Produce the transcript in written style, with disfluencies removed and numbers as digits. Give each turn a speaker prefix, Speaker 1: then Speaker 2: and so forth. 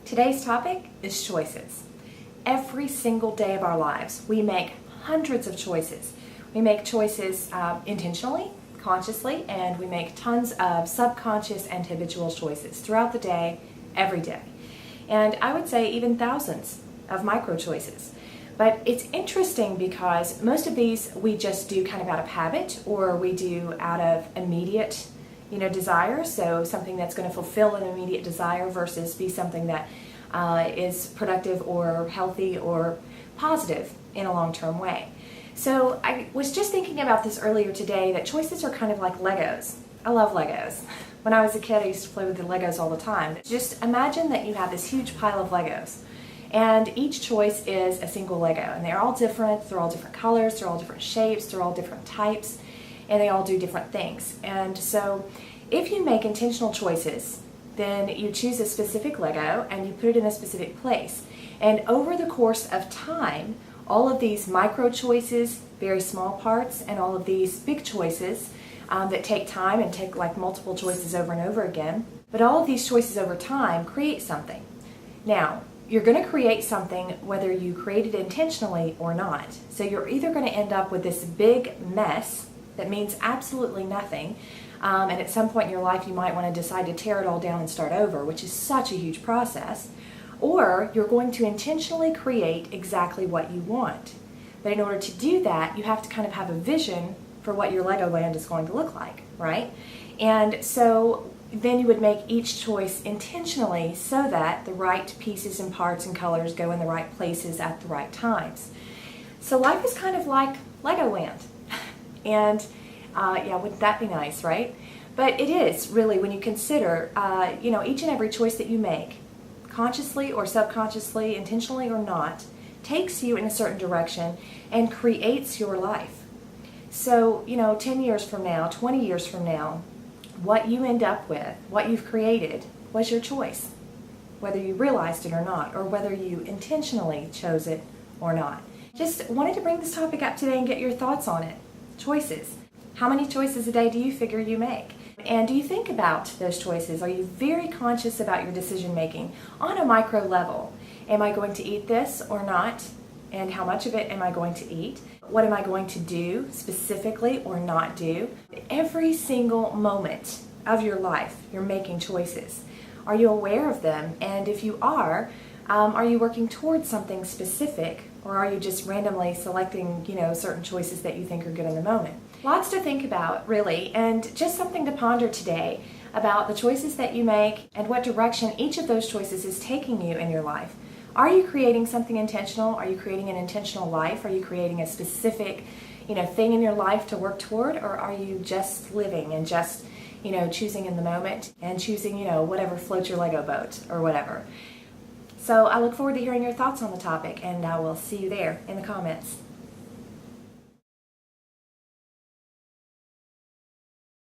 Speaker 1: Today's topic is choices. Every single day of our lives, we make hundreds of choices. We make choices intentionally, consciously, and we make tons of subconscious and habitual choices throughout the day, every day. And I would say even thousands of micro choices. But it's interesting because most of these we just do kind of out of habit, or we do out of immediate desire, so something that's going to fulfill an immediate desire versus be something that is productive or healthy or positive in a long-term way. So I was just thinking about this earlier today, that choices are kind of like Legos. I love Legos. When I was a kid, I used to play with the Legos all the time. Just imagine that you have this huge pile of Legos, and each choice is a single Lego, and they're all different, they're all different colors, they're all different shapes, they're all different types, and they all do different things. And so if you make intentional choices, then you choose a specific Lego and you put it in a specific place. And over the course of time, all of these micro choices, very small parts, and all of these big choices that take time and take like multiple choices over and over again, but all of these choices over time create something. Now, you're going to create something whether you create it intentionally or not. So you're either going to end up with this big mess that means absolutely nothing, and at some point in your life you might want to decide to tear it all down and start over, which is such a huge process, or you're going to intentionally create exactly what you want. But in order to do that, you have to kind of have a vision for what your Legoland is going to look like, right? And so then you would make each choice intentionally so that the right pieces and parts and colors go in the right places at the right times. So life is kind of like Legoland. And yeah, wouldn't that be nice, right? But it is really, when you consider, each and every choice that you make, consciously or subconsciously, intentionally or not, takes you in a certain direction and creates your life. So, 10 years from now, 20 years from now, what you end up with, what you've created, was your choice, whether you realized it or not, or whether you intentionally chose it or not. Just wanted to bring this topic up today and get your thoughts on it. Choices. How many choices a day do you figure you make? And do you think about those choices? Are you very conscious about your decision making on a micro level? Am I going to eat this or not? And how much of it am I going to eat? What am I going to do specifically or not do? Every single moment of your life, you're making choices. Are you aware of them? And if you are you working towards something specific, or are you just randomly selecting, certain choices that you think are good in the moment? Lots to think about, really, and just something to ponder today about the choices that you make and what direction each of those choices is taking you in your life. Are you creating something intentional? Are you creating an intentional life? Are you creating a specific, thing in your life to work toward? Or are you just living and just, choosing in the moment and choosing, whatever floats your Lego boat or whatever? So I look forward to hearing your thoughts on the topic, and I will see you there in the comments.